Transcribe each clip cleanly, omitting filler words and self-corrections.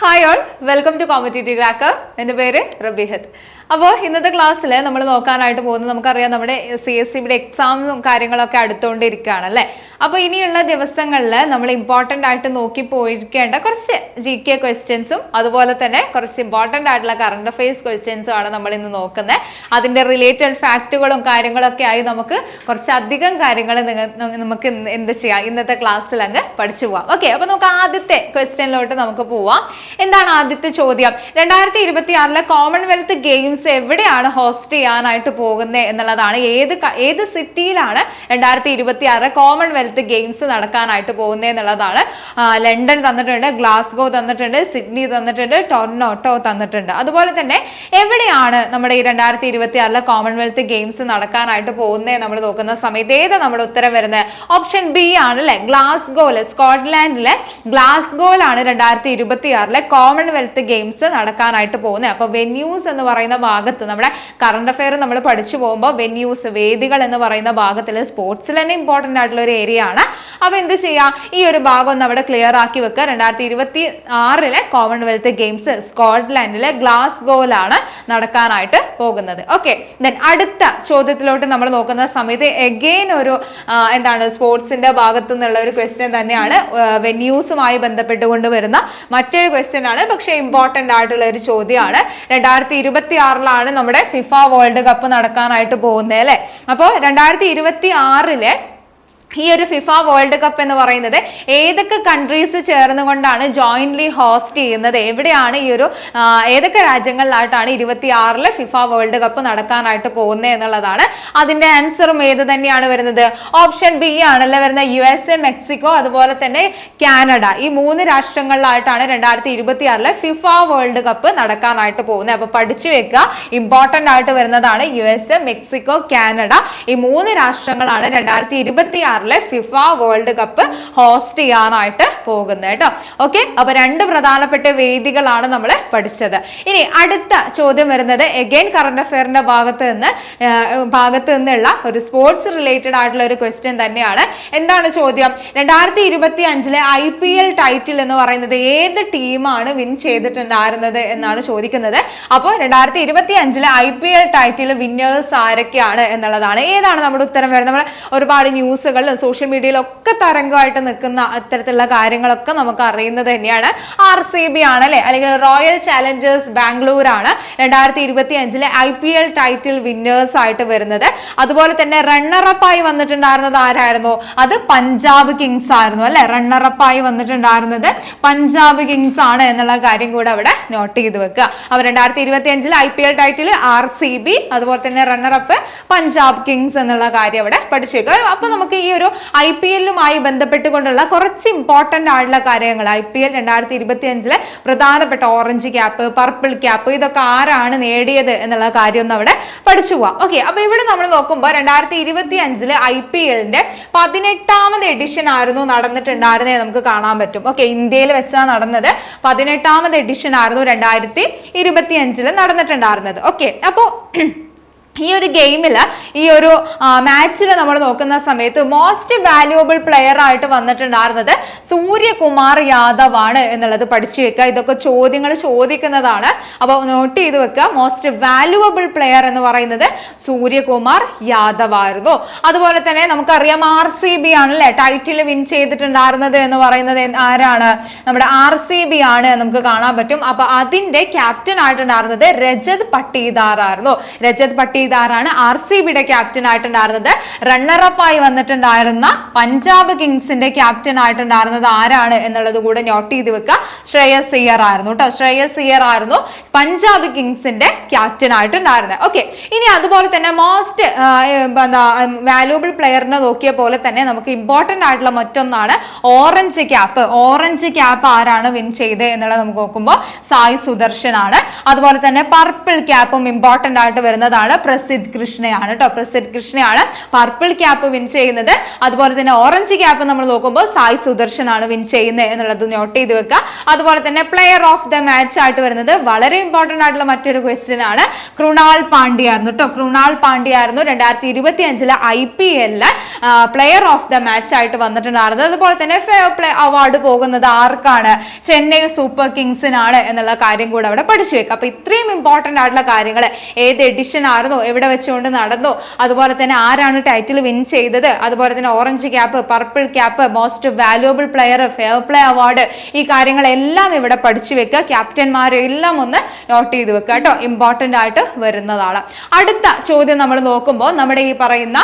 Hi all, welcome to competitive cracker. എൻ്റെ പേര് റബീഹത്ത്. അപ്പോൾ ഇന്നത്തെ ക്ലാസ്സിൽ നമ്മൾ നോക്കാനായിട്ട് പോകുന്നത്, നമുക്കറിയാം നമ്മുടെ CSCB എക്സാമും കാര്യങ്ങളൊക്കെ അടുത്തുകൊണ്ടിരിക്കുകയാണ് അല്ലേ. അപ്പോൾ ഇനിയുള്ള ദിവസങ്ങളിൽ നമ്മൾ ഇമ്പോർട്ടൻ്റ് ആയിട്ട് നോക്കി പോയിരിക്കേണ്ട കുറച്ച് GK ക്വസ്റ്റ്യൻസും അതുപോലെ തന്നെ കുറച്ച് ഇമ്പോർട്ടൻ്റ് ആയിട്ടുള്ള കറണ്ട് അഫയേഴ്സ് ക്വസ്റ്റ്യൻസും ആണ് നമ്മൾ ഇന്ന് നോക്കുന്നത്. അതിൻ്റെ റിലേറ്റഡ് ഫാക്റ്റുകളും കാര്യങ്ങളൊക്കെ ആയി നമുക്ക് കുറച്ചധികം കാര്യങ്ങൾ നമുക്ക് എന്ത് ചെയ്യാം, ഇന്നത്തെ ക്ലാസ്സിൽ അങ്ങ് പഠിച്ചു പോവാം. ഓക്കെ, അപ്പോൾ നമുക്ക് ആദ്യത്തെ ക്വസ്റ്റ്യനിലോട്ട് നമുക്ക് പോവാം. എന്താണ് ആദ്യത്തെ ചോദ്യം? 2026 കോമൺവെൽത്ത് ഗെയിംസ് എവിടെയാണ് ഹോസ്റ്റ് ചെയ്യാനായിട്ട് പോകുന്നത് എന്നുള്ളതാണ്. ഏത് സിറ്റിയിലാണ് 2026 കോമൺവെൽത്ത് ഗെയിംസ് നടക്കാനായിട്ട് പോകുന്നത് എന്നുള്ളതാണ്. ലണ്ടൻ തന്നിട്ടുണ്ട്, ഗ്ലാസ്ഗോ തന്നിട്ടുണ്ട്, സിഡ്നി തന്നിട്ടുണ്ട്, ടൊറന്റോ തന്നിട്ടുണ്ട്. അതുപോലെ തന്നെ എവിടെയാണ് നമ്മുടെ ഈ 2026 കോമൺവെൽത്ത് ഗെയിംസ് നടക്കാനായിട്ട് പോകുന്നത് നമ്മൾ നോക്കുന്ന സമയത്ത് ഏത് നമ്മുടെ ഉത്തരം വരുന്നത്? ഓപ്ഷൻ ബി ആണ് അല്ലെ, ഗ്ലാസ്ഗോയില്, സ്കോട്ട്ലാൻഡിലെ ഗ്ലാസ്ഗോയിലാണ് 2026 കോമൺവെൽത്ത് ഗെയിംസ് നടക്കാനായിട്ട് പോകുന്നത്. അപ്പൊ വെന്യൂസ് എന്ന് പറയുന്ന ഭാഗത്ത് നമ്മുടെ കറണ്ട് അഫെയർ നമ്മൾ പഠിച്ചു പോകുമ്പോൾ വെന്യൂസ്, വേദികൾ എന്ന് പറയുന്ന ഭാഗത്തിൽ സ്പോർട്സിൽ തന്നെ ഇമ്പോർട്ടൻ്റ് ആയിട്ടുള്ള ഒരു ഏരിയ ആണ്. അപ്പൊ എന്ത് ചെയ്യാം, ഈ ഒരു ഭാഗം ഒന്ന് അവിടെ ക്ലിയർ ആക്കി വെക്കുക. 2026 കോമൺവെൽത്ത് ഗെയിംസ് സ്കോട്ട്ലാൻഡിലെ ഗ്ലാസ്ഗോയിലാണ് നടക്കാനായിട്ട് പോകുന്നത്. ഓക്കെ, ദെൻ അടുത്ത ചോദ്യത്തിലോട്ട് നമ്മൾ നോക്കുന്ന സമയത്ത് എഗെയിൻ ഒരു എന്താണ് സ്പോർട്സിന്റെ ഭാഗത്തു നിന്നുള്ള ഒരു ക്വസ്റ്റ്യൻ തന്നെയാണ്. വെന്യൂസുമായി ബന്ധപ്പെട്ടുകൊണ്ട് വരുന്ന മറ്റൊരു ക്വസ്റ്റ്യൻ ആണ്, പക്ഷെ ഇമ്പോർട്ടൻ്റ് ആയിട്ടുള്ള ഒരു ചോദ്യമാണ്. 2026 നമ്മുടെ ഫിഫ വേൾഡ് കപ്പ് നടക്കാനായിട്ട് പോകുന്നത് അല്ലെ. അപ്പോൾ 2026 ഈ ഒരു ഫിഫ വേൾഡ് കപ്പ് എന്ന് പറയുന്നത് ഏതൊക്കെ കൺട്രീസ് ചേർന്നുകൊണ്ടാണ് ജോയിന്റ്ലി ഹോസ്റ്റ് ചെയ്യുന്നത്? എവിടെയാണ് ഈ ഒരു ഏതൊക്കെ രാജ്യങ്ങളിലായിട്ടാണ് 2026 ഫിഫ വേൾഡ് കപ്പ് നടക്കാനായിട്ട് പോകുന്നത് എന്നുള്ളതാണ്. അതിന്റെ ആൻസറും ഏത് തന്നെയാണ് വരുന്നത്? ഓപ്ഷൻ ബി ആണല്ലേ വരുന്നത്. USA, മെക്സിക്കോ അതുപോലെ തന്നെ കാനഡ, ഈ 3 രാഷ്ട്രങ്ങളിലായിട്ടാണ് 2026 ഫിഫ വേൾഡ് കപ്പ് നടക്കാനായിട്ട് പോകുന്നത്. അപ്പൊ പഠിച്ചു വെക്കുക, ഇമ്പോർട്ടൻ്റ് ആയിട്ട് വരുന്നതാണ്. USA, മെക്സിക്കോ, കാനഡ, ഈ 3 രാഷ്ട്രങ്ങളാണ് 2026 ഫിഫ വേൾഡ് കപ്പ് ഹോസ്റ്റ് ചെയ്യാനായിട്ട് പോകുന്നത് കേട്ടോ. ഓക്കെ, അപ്പൊ 2 പ്രധാനപ്പെട്ട വേദികളാണ് നമ്മൾ പഠിച്ചത്. ഇനി അടുത്ത ചോദ്യം വരുന്നത് എഗെയിൻ കറണ്ട് അഫെയറിന്റെ ഭാഗത്ത് നിന്നുള്ള ഒരു സ്പോർട്സ് റിലേറ്റഡ് ആയിട്ടുള്ള ഒരു ക്വസ്റ്റ്യൻ തന്നെയാണ്. എന്താണ് ചോദ്യം? 2025 IPL ടൈറ്റിൽ എന്ന് പറയുന്നത് ഏത് ടീമാണ് വിൻ ചെയ്തിട്ടുണ്ടായിരുന്നത് എന്നാണ് ചോദിക്കുന്നത്. അപ്പോൾ 2025 IPL ടൈറ്റിൽ വിന്നേഴ്സ് ആരൊക്കെയാണ് എന്നുള്ളതാണ്. ഏതാണ് നമ്മുടെ ഉത്തരം വരുന്നത്? നമ്മൾ ഒരുപാട് ന്യൂസുകൾ സോഷ്യൽ മീഡിയയിലൊക്കെ തരംഗമായിട്ട് നിൽക്കുന്ന അത്തരത്തിലുള്ള കാര്യങ്ങളൊക്കെ നമുക്ക് അറിയുന്നത് തന്നെയാണ്. RCB ആണ് അല്ലെ, അല്ലെങ്കിൽ റോയൽ ചാലഞ്ചേഴ്സ് ബാംഗ്ലൂർ ആണ് 2025 IPL ടൈറ്റിൽ വിന്നേഴ്സ് ആയിട്ട് വരുന്നത്. അതുപോലെ തന്നെ റണ്ണറപ്പായി വന്നിട്ടുണ്ടായിരുന്നത് ആരായിരുന്നു? അത് പഞ്ചാബ് കിങ്സ് ആയിരുന്നു അല്ലെ. റണ്ണറപ്പായി വന്നിട്ടുണ്ടായിരുന്നത് പഞ്ചാബ് കിങ്സ് ആണ് എന്നുള്ള കാര്യം കൂടെ അവിടെ നോട്ട് ചെയ്ത് വെക്കുക. അപ്പൊ 2025 IPL ടൈറ്റിൽ RCB, അതുപോലെ തന്നെ റണ്ണറപ്പ് പഞ്ചാബ് കിങ്സ് എന്നുള്ള കാര്യം അവിടെ പഠിച്ചു വെക്കുക. അപ്പൊ നമുക്ക് ഈ ഒരു IPL-ലുമായി ബന്ധപ്പെട്ടുകൊണ്ടുള്ള കുറച്ച് ഇമ്പോർട്ടൻ്റ് ആയിട്ടുള്ള കാര്യങ്ങൾ, IPL 2025 പ്രധാനപ്പെട്ട ഓറഞ്ച് ക്യാപ്പ്, പർപ്പിൾ ക്യാപ്പ്, ഇതൊക്കെ ആരാണ് നേടിയത് എന്നുള്ള കാര്യം ഒന്ന് അവിടെ പഠിച്ചു പോവാം. ഓക്കെ, അപ്പൊ ഇവിടെ നമ്മൾ നോക്കുമ്പോൾ 2025 IPL-ന്റെ 18ാമത് എഡിഷൻ ആയിരുന്നു നടന്നിട്ടുണ്ടായിരുന്നത് നമുക്ക് കാണാൻ പറ്റും. ഓക്കെ, ഇന്ത്യയിൽ വെച്ചാണ് നടന്നത്. 18ാമത് എഡിഷൻ ആയിരുന്നു 2025 നടന്നിട്ടുണ്ടായിരുന്നത്. ഓക്കെ, അപ്പോ ഈ ഒരു ഗെയിമിൽ, ഈ ഒരു മാച്ചിൽ നമ്മൾ നോക്കുന്ന സമയത്ത് മോസ്റ്റ് വാല്യുവബിൾ പ്ലെയർ ആയിട്ട് വന്നിട്ടുണ്ടായിരുന്നത് സൂര്യകുമാർ യാദവ് ആണ് എന്നുള്ളത് പഠിച്ചു വെക്കുക. ഇതൊക്കെ ചോദ്യങ്ങൾ ചോദിക്കുന്നതാണ്, അപ്പോൾ നോട്ട് ചെയ്ത് വെക്കുക. മോസ്റ്റ് വാല്യുവബിൾ പ്ലെയർ എന്ന് പറയുന്നത് സൂര്യകുമാർ യാദവ് ആയിരുന്നു. അതുപോലെ തന്നെ നമുക്കറിയാം RCB ആണല്ലേ ടൈറ്റിൽ വിൻ ചെയ്തിട്ടുണ്ടായിരുന്നത് എന്ന് പറയുന്നത് ആരാണ്? നമ്മുടെ RCB ആണ് നമുക്ക് കാണാൻ പറ്റും. അപ്പൊ അതിന്റെ ക്യാപ്റ്റൻ ആയിട്ടുണ്ടായിരുന്നത് രജത് പട്ടീദാർ ആയിരുന്നു. രജത് പട്ടീദാറാണ് RCB-യുടെ ക്യാപ്റ്റൻ ആയിട്ടുണ്ടായിരുന്നത്. റണ്ണറപ്പായി വന്നിട്ടുണ്ടായിരുന്ന പഞ്ചാബ് കിങ്സിന്റെ ക്യാപ്റ്റൻ ആയിട്ടുണ്ടായിരുന്നത് ആരാണ് എന്നുള്ളത് കൂടെ നോട്ട് ചെയ്ത് വെക്കുക. ശ്രേയസ് അയ്യർ ആയിരുന്നു കേട്ടോ. ശ്രേയസ് അയ്യർ ആയിരുന്നു പഞ്ചാബ് കിങ്സിന്റെ ക്യാപ്റ്റൻ ആയിട്ടുണ്ടായിരുന്നത്. ഓക്കെ, ഇനി അതുപോലെ തന്നെ മോസ്റ്റ് വാല്യുബിൾ പ്ലെയറിനെ നോക്കിയ പോലെ തന്നെ നമുക്ക് ഇമ്പോർട്ടൻ്റ് ആയിട്ടുള്ള മറ്റൊന്നാണ് ഓറഞ്ച് ക്യാപ്പ്. ഓറഞ്ച് ക്യാപ്പ് ആരാണ് വിൻ ചെയ്തത് എന്നുള്ളത് നമുക്ക് നോക്കുമ്പോൾ സായ് സുദർശൻ ആണ്. അതുപോലെ തന്നെ പർപ്പിൾ ക്യാപ്പും ഇമ്പോർട്ടൻ്റ് ആയിട്ട് വരുന്നതാണ്. പ്രസിദ്ധ് കൃഷ്ണയാണ് കേട്ടോ. പ്രസിദ്ധ് കൃഷ്ണയാണ് പർപ്പിൾ ക്യാപ്പ് വിൻ ചെയ്യുന്നത്. അതുപോലെ തന്നെ ഓറഞ്ച് ക്യാപ്പ് നമ്മൾ നോക്കുമ്പോൾ സായ് സുദർശൻ ആണ് വിൻ ചെയ്യുന്നത് എന്നുള്ളത് നോട്ട് ചെയ്ത് വെക്കുക. അതുപോലെ തന്നെ പ്ലെയർ ഓഫ് ദ മാച്ച് ആയിട്ട് വരുന്നത് വളരെ ഇമ്പോർട്ടന്റ് ആയിട്ടുള്ള മറ്റൊരു ക്വസ്റ്റ്യൻ ആണ്. കൃണാൽ പാണ്ഡ്യ ആയിരുന്നു കേട്ടോ. കൃണാൽ പാണ്ഡ്യ ആയിരുന്നു 2025 IPL player of the match ആയിട്ട് വന്നിട്ടുണ്ടായിരുന്നത്. അതുപോലെ തന്നെ ഫെയർ പ്ലേ അവാർഡ് പോകുന്നത് ആർക്കാണ്? ചെന്നൈ സൂപ്പർ കിങ്സിനാണ് എന്നുള്ള കാര്യം കൂടെ അവിടെ പഠിച്ചു വെക്കുക. അപ്പൊ ഇത്രയും ഇമ്പോർട്ടന്റ് ആയിട്ടുള്ള കാര്യങ്ങൾ, ഏത് എഡിഷൻ ആയിരുന്നോ, എവിടെ വെച്ചുകൊണ്ട് നടന്നു, അതുപോലെ തന്നെ ആരാണ് ടൈറ്റിൽ വിൻ ചെയ്തത്, അതുപോലെ തന്നെ orange cap, purple cap, most valuable player, fair play award, ഈ കാര്യങ്ങളെല്ലാം ഇവിടെ പഠിച്ചു വെക്കുക. ക്യാപ്റ്റന്മാരെല്ലാം ഒന്ന് നോട്ട് ചെയ്ത് വെക്കുക കേട്ടോ. ഇമ്പോർട്ടന്റ് ആയിട്ട് വരുന്നതാണ്. അടുത്ത ചോദ്യം നമ്മൾ നോക്കുമ്പോൾ നമ്മുടെ ഈ പറയുന്ന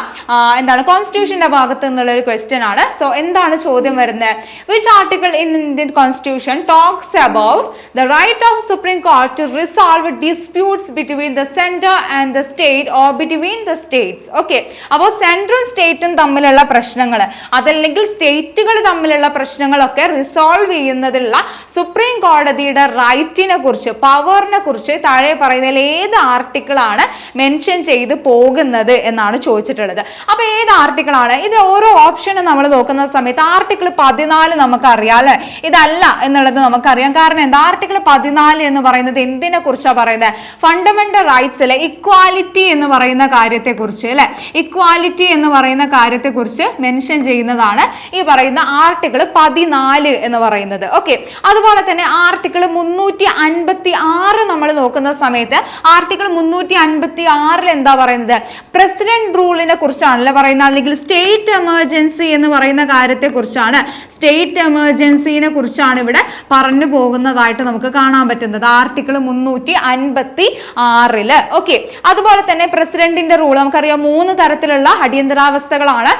എന്താണ് കോൺസ്റ്റിറ്റ്യൂഷന്റെ ഭാഗത്ത് നിന്നുള്ള ഒരു ക്വസ്റ്റ്യൻ ആണ്. സോ എന്താണ് ചോദ്യം വരുന്നത്? Which article in Indian constitution talks about the right of supreme court to resolve disputes between the centre and the state or between the states? Okay, അപ്പോൾ സെൻട്രൽ സ്റ്റേറ്റും തമ്മിലുള്ള പ്രശ്നങ്ങൾ, അതല്ലെങ്കിൽ സ്റ്റേറ്റുകൾ തമ്മിലുള്ള പ്രശ്നങ്ങളൊക്കെ റിസോൾവ് ചെയ്യുന്നതിലുള്ള സുപ്രീം കോടതിയുടെ റൈറ്റിനെ കുറിച്ച്, പവറിനെ കുറിച്ച് താഴെ പറയുന്നതിൽ ഏത് ആർട്ടിക്കിൾ ആണ് മെൻഷൻ ചെയ്ത് പോകുന്നത് എന്നാണ് ചോദിച്ചിട്ടുള്ളത്. അപ്പൊ ഏത് ആർട്ടിക്കിൾ ആണ്? ഇത് ഓരോ ഓപ്ഷനും നമ്മൾ നോക്കുന്ന സമയത്ത് ആർട്ടിക്കിൾ 14 നമുക്കറിയാം അല്ലെ, ഇതല്ല എന്നുള്ളത് നമുക്കറിയാം. കാരണം എന്താ? ആർട്ടിക്കിൾ 14 എന്ന് പറയുന്നത് എന്തിനെ കുറിച്ചാണ് പറയുന്നത്? ഫണ്ടമെന്റൽ റൈറ്റ്സിലെ ഇക്വാലിറ്റി എന്ന് പറയുന്ന കാര്യത്തെ കുറിച്ച് അല്ലെ, ഇക്വാലിറ്റി എന്ന് പറയുന്ന കാര്യത്തെ കുറിച്ച് മെൻഷൻ ചെയ്യുന്നതാണ് ഈ പറയുന്ന ആർട്ടിക്കിൾ 14 എന്ന് പറയുന്നത്. ഓക്കെ, അതുപോലെ തന്നെ ആർട്ടിക്കിൾ 356 നമ്മൾ നോക്കുന്ന സമയത്ത് ആർട്ടിക്കിൾ 356 എന്താ പറയുന്നത്? പ്രസിഡന്റ് റൂളിനെ കുറിച്ചാണല്ലേ പറയുന്നത്, അല്ലെങ്കിൽ സ്റ്റേറ്റ് എമർജൻസി എന്ന് പറയുന്ന കാര്യത്തെ കുറിച്ചാണ്. സ്റ്റേറ്റ് എമർജൻസിനെ കുറിച്ചാണ് ഇവിടെ പറഞ്ഞു പോകുന്നതായിട്ട് നമുക്ക് കാണാൻ പറ്റുന്നത് ആർട്ടിക്കിൾ 356. ഓക്കെ, അതുപോലെ തന്നെ പ്രസിഡന്റിന്റെ റൂൾ നമുക്കറിയാം 3 തരത്തിലുള്ള അടിയന്തരാവസ്ഥകളാണ്.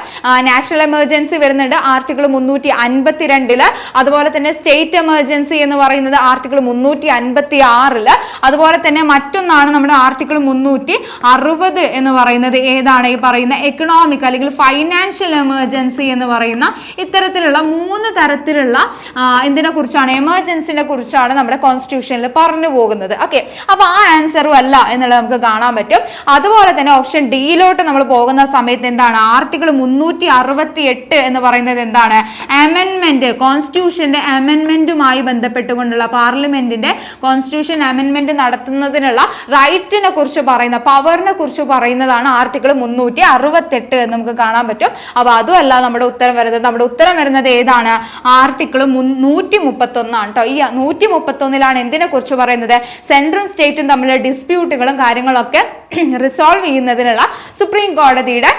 നാഷണൽ എമർജൻസി വരുന്നുണ്ട് ആർട്ടിക്കിൾ 352. അതുപോലെ തന്നെ സ്റ്റേറ്റ് എമർജൻസി എന്ന് പറയുന്നത് ആർട്ടിക്കിൾ 356. അതുപോലെ തന്നെ മറ്റൊന്നാണ് നമ്മുടെ ആർട്ടിക്കിൾ 360 എന്ന് പറയുന്നത്. ഏതാണ്? ഈ പറയുന്ന എക്കണോമിക് അല്ലെങ്കിൽ ഫൈനാൻഷ്യൽ എമർജൻസി എന്ന് പറയുന്ന ഇത്തരത്തിലുള്ള 3 തരത്തിലുള്ള എന്തിനെ കുറിച്ചാണ്? എമർജൻസിനെ കുറിച്ചാണ് നമ്മുടെ കോൺസ്റ്റിറ്റ്യൂഷനിൽ പറഞ്ഞു പോകുന്നത്. ഓക്കെ, അപ്പൊ ആ ആൻസറും അല്ല എന്നുള്ളത് നമുക്ക് കാണാൻ പറ്റും. അതുപോലെ തന്നെ ഓപ്ഷൻ ഡിയിലോട്ട് നമ്മൾ പോകുന്ന സമയത്ത് എന്താണ്? ആർട്ടിക്കിൾ 368 എന്ന് പറയുന്നത് എന്താണ്? അമെൻമെന്റ്, കോൺസ്റ്റിറ്റ്യൂഷന്റെ അമെൻമെന്റുമായി ബന്ധപ്പെട്ടുകൊണ്ടുള്ള പാർലമെന്റിന്റെ കോൺസ്റ്റിറ്റ്യൂഷൻ അമെൻമെന്റ് നടത്തുന്നതിനുള്ള റൈറ്റിനെ കുറിച്ച് പറയുന്ന, പവറിനെ കുറിച്ച് പറയുന്നതാണ് ആർട്ടിക്കിൾ 368 എന്ന് നമുക്ക് കാണാൻ പറ്റും. അപ്പൊ അതുമല്ല നമ്മുടെ ഉത്തരം വരുന്നത്. നമ്മുടെ ഉത്തരം വരുന്നത് ഏതാണ്? ആർട്ടിക്കിൾ 131 ആണ് കേട്ടോ. ഈ 131 എന്തിനെ കുറിച്ച് പറയുന്നത്? സെൻട്രൽ സ്റ്റേറ്റും തമ്മിലുള്ള ഡിസ്പ്യൂട്ടുകളും കാര്യങ്ങളൊക്കെ റിസോൾവ് ചെയ്യുന്നതിനുള്ള സുപ്രീം കോടതിയുടെ